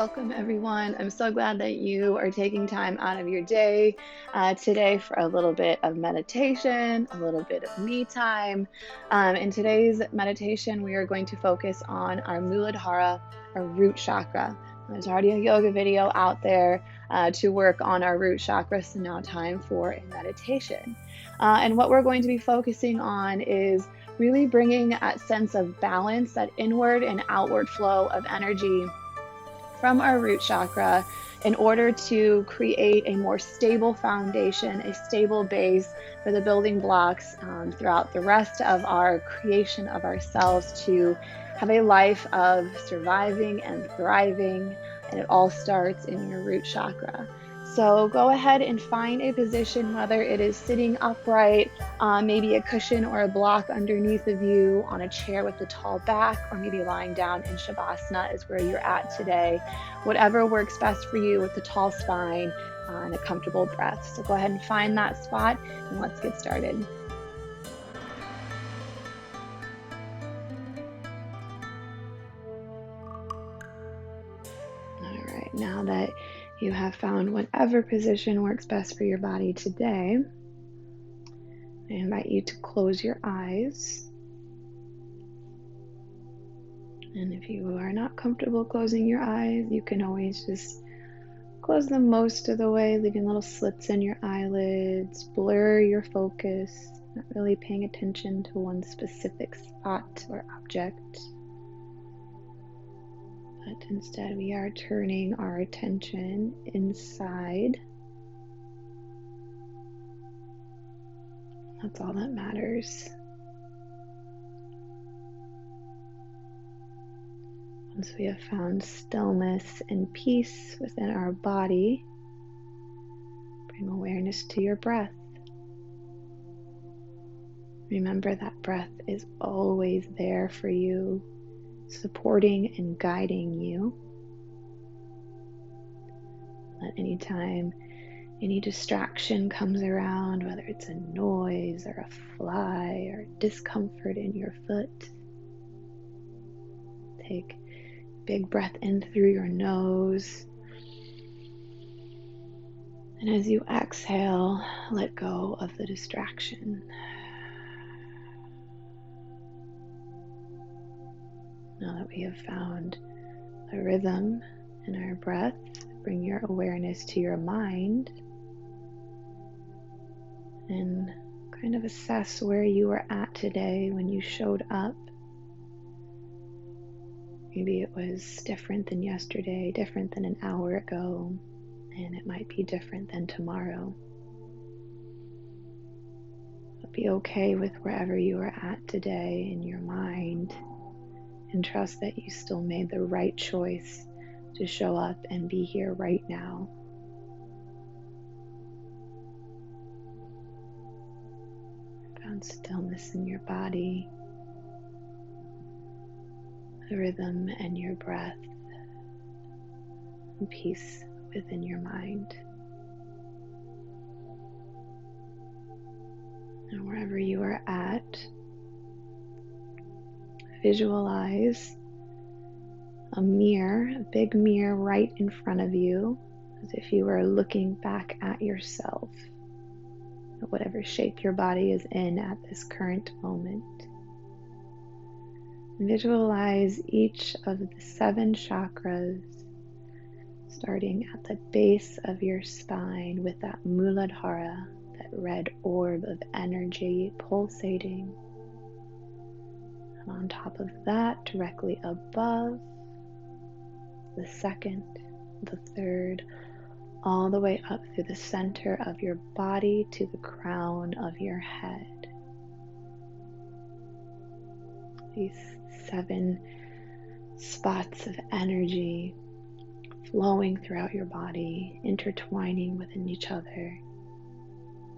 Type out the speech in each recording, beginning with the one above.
Welcome, everyone. I'm so glad that you are taking time out of your day today for a little bit of meditation, a little bit of me time. In today's meditation, we are going to focus on our Muladhara, our root chakra. There's already a yoga video out there to work on our root chakra, so now time for a meditation. And what we're going to be focusing on is really bringing a sense of balance, that inward and outward flow of energy from our root chakra in order to create a more stable foundation, a stable base for the building blocks throughout the rest of our creation of ourselves to have a life of surviving and thriving. And it all starts in your root chakra. So go ahead and find a position, whether it is sitting upright, maybe a cushion or a block underneath of you on a chair with a tall back, or maybe lying down in Shavasana is where you're at today. Whatever works best for you with a tall spine and a comfortable breath. So go ahead and find that spot and let's get started. All right, now that you have found whatever position works best for your body today, I invite you to close your eyes. And if you are not comfortable closing your eyes, you can always just close them most of the way, leaving little slits in your eyelids, blur your focus, not really paying attention to one specific spot or object. But instead we are turning our attention inside. That's all that matters. Once we have found stillness and peace within our body, bring awareness to your breath. Remember that breath is always there for you, supporting and guiding you. At any time any distraction comes around, whether it's a noise or a fly or discomfort in your foot, take a big breath in through your nose. And as you exhale, let go of the distraction. Now that we have found a rhythm in our breath, bring your awareness to your mind and kind of assess where you were at today when you showed up. Maybe it was different than yesterday, different than an hour ago, and it might be different than tomorrow. But be okay with wherever you are at today in your mind, and trust that you still made the right choice to show up and be here right now. Found stillness in your body, the rhythm and your breath, and peace within your mind. And wherever you are at, visualize a mirror, a big mirror right in front of you, as if you were looking back at yourself, at whatever shape your body is in at this current moment. Visualize each of the 7 chakras, starting at the base of your spine with that Muladhara, that red orb of energy pulsating. And on top of that, directly above, the 2nd, the 3rd, all the way up through the center of your body to the crown of your head. These 7 spots of energy flowing throughout your body, intertwining within each other,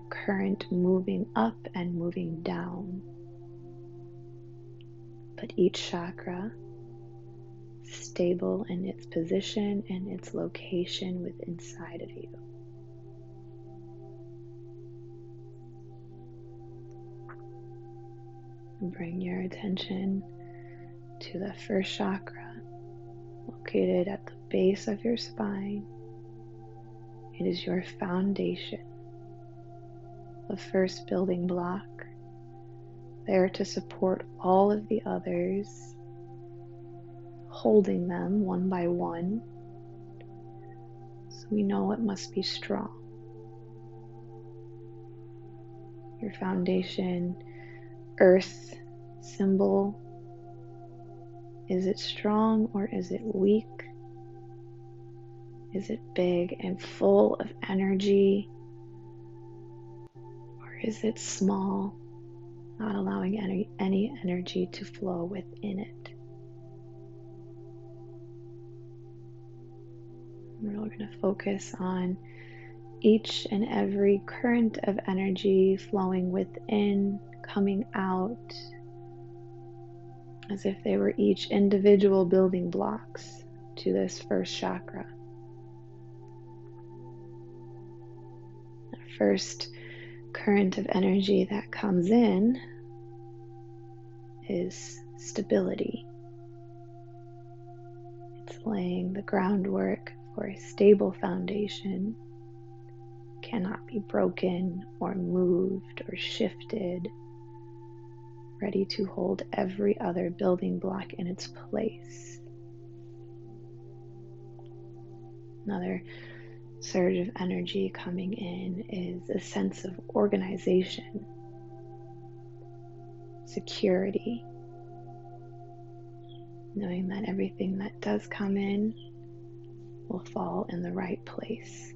current moving up and moving down. But each chakra stable in its position and its location within inside of you. Bring your attention to the first chakra, located at the base of your spine. It is your foundation, the first building block, there to support all of the others, holding them one by one, so we know it must be strong. Your foundation, earth symbol, is it strong or is it weak? Is it big and full of energy? Or is it small, not allowing any energy to flow within it? We're going to focus on each and every current of energy flowing within, coming out, as if they were each individual building blocks to this first chakra. The first current of energy that comes in is stability. It's laying the groundwork for a stable foundation, cannot be broken or moved or shifted, ready to hold every other building block in its place. Another surge of energy coming in is a sense of organization, security, knowing that everything that does come in will fall in the right place.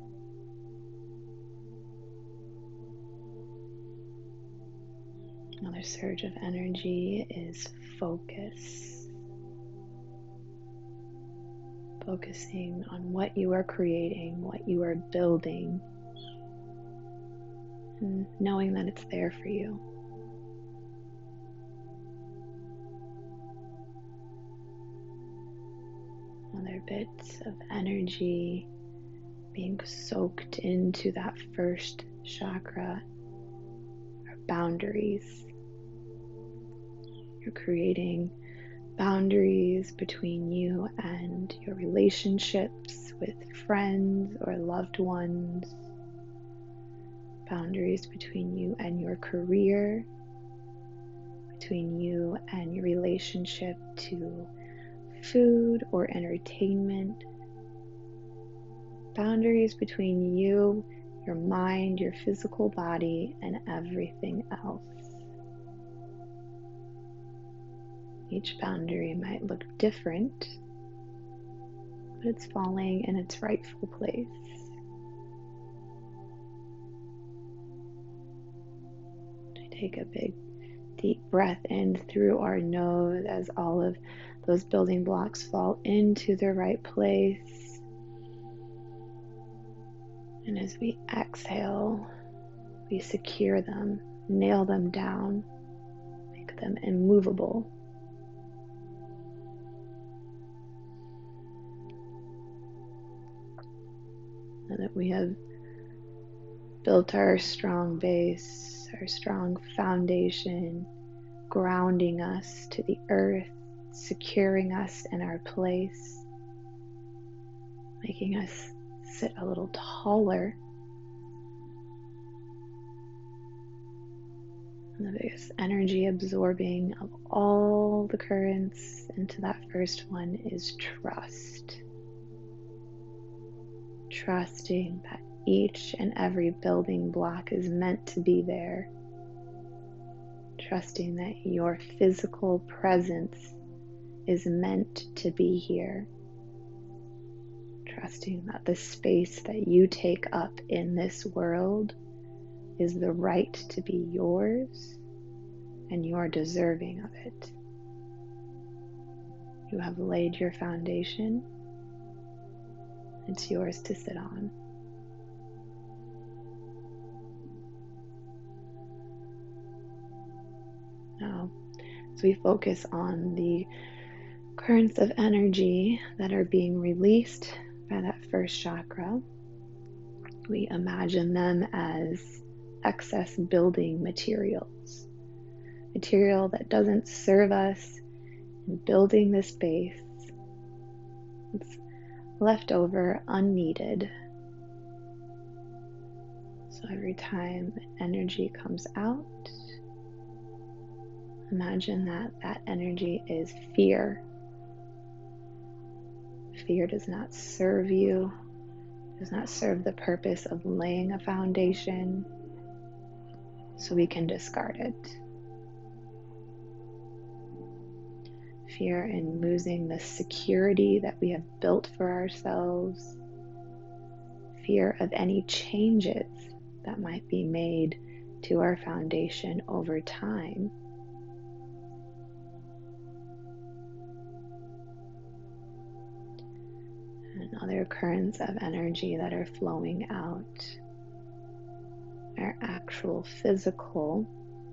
Another surge of energy is focus. Focusing on what you are creating, what you are building, and knowing that it's there for you. Another bit of energy being soaked into that first chakra are boundaries. You're creating boundaries between you and your relationships with friends or loved ones, boundaries between you and your career, between you and your relationship to food or entertainment, boundaries between you, your mind, your physical body, and everything else. Each boundary might look different, but it's falling in its rightful place. Take a big, deep breath in through our nose as all of those building blocks fall into their right place. And as we exhale, we secure them, nail them down, make them immovable. And that we have built our strong base, our strong foundation, grounding us to the earth, securing us in our place, making us sit a little taller. And the biggest energy absorbing of all the currents into that first one is trust. Trusting that each and every building block is meant to be there. Trusting that your physical presence is meant to be here. Trusting that the space that you take up in this world is the right to be yours, and you are deserving of it. You have laid your foundation. It's yours to sit on. Now, as we focus on the currents of energy that are being released by that first chakra, we imagine them as excess building materials. Material that doesn't serve us in building this base. It's left over, unneeded. So every time energy comes out, imagine that that energy is fear. Fear does not serve you, does not serve the purpose of laying a foundation, so we can discard it. Fear in losing the security that we have built for ourselves. Fear of any changes that might be made to our foundation over time. And other currents of energy that are flowing out are actual physical,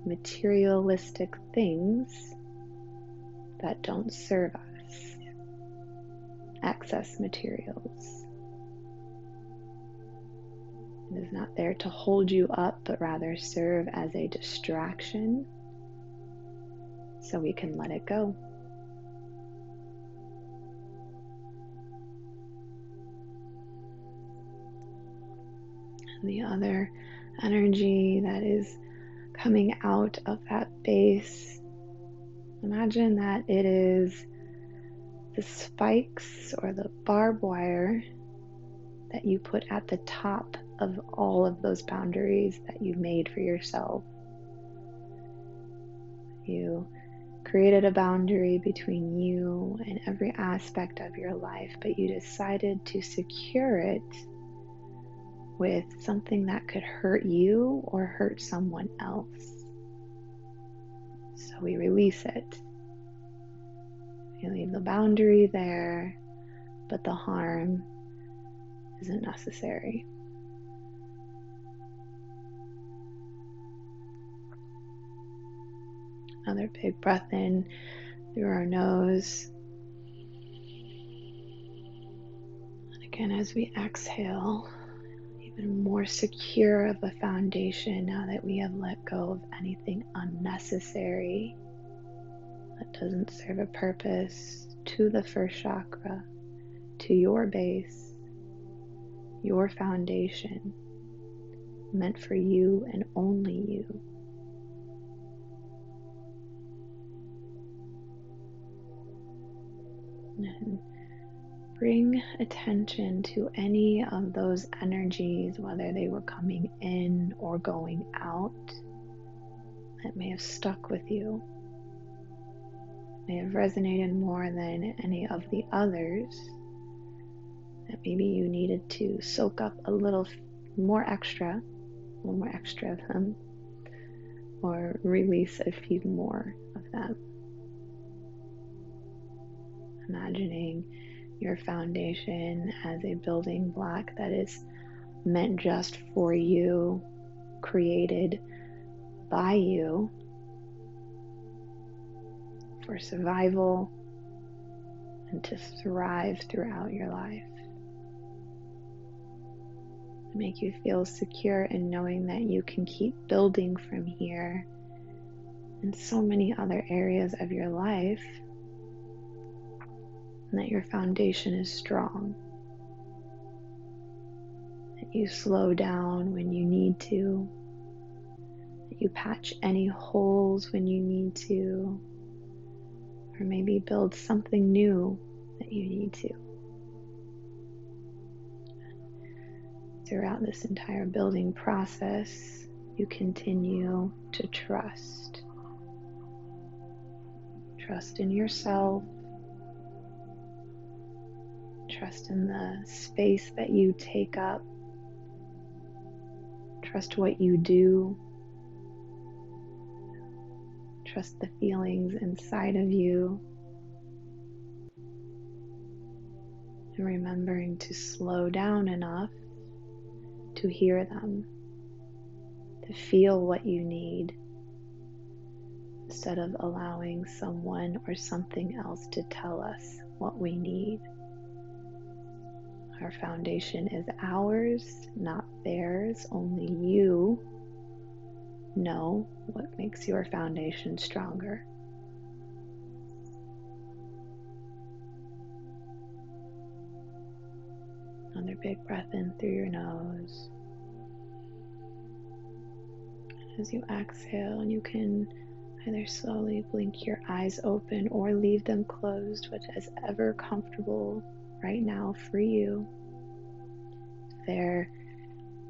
materialistic things that don't serve us. Excess materials. It is not there to hold you up, but rather serve as a distraction so we can let it go. And the other energy that is coming out of that base, imagine that it is the spikes or the barbed wire that you put at the top of all of those boundaries that you made for yourself. You created a boundary between you and every aspect of your life, but you decided to secure it with something that could hurt you or hurt someone else. So we release it. We leave the boundary there, but the harm isn't necessary. Another big breath in through our nose. And again, as we exhale, even more secure of a foundation now that we have let go of anything unnecessary that doesn't serve a purpose to the first chakra, to your base, your foundation, meant for you and only you. And bring attention to any of those energies, whether they were coming in or going out, that may have stuck with you, may have resonated more than any of the others, that maybe you needed to soak up a little more extra of them, or release a few more of them. Imagining your foundation as a building block that is meant just for you, created by you, for survival and to thrive throughout your life. Make you feel secure in knowing that you can keep building from here in so many other areas of your life, and that your foundation is strong, that you slow down when you need to, that you patch any holes when you need to, or maybe build something new that you need to. Throughout this entire building process, you continue to trust. Trust in yourself. Trust in the space that you take up. Trust what you do. Trust the feelings inside of you. And remembering to slow down enough to hear them, to feel what you need, instead of allowing someone or something else to tell us what we need. Our foundation is ours, not theirs. Only you know what makes your foundation stronger. Another big breath in through your nose. As you exhale, and you can either slowly blink your eyes open or leave them closed, whichever comfortable right now for you. If there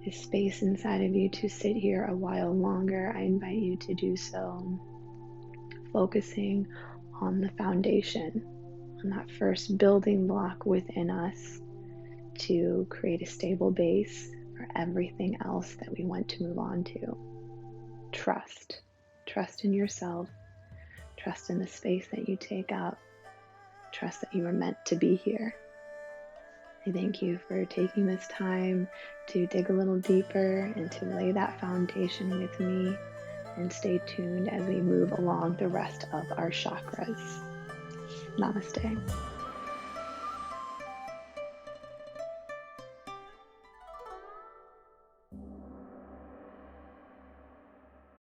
is space inside of you to sit here a while longer, I invite you to do so, focusing on the foundation, on that first building block within us to create a stable base for everything else that we want to move on to. Trust. Trust in yourself. Trust in the space that you take up. Trust that you are meant to be here. I thank you for taking this time to dig a little deeper and to lay that foundation with me. And stay tuned as we move along the rest of our chakras. Namaste.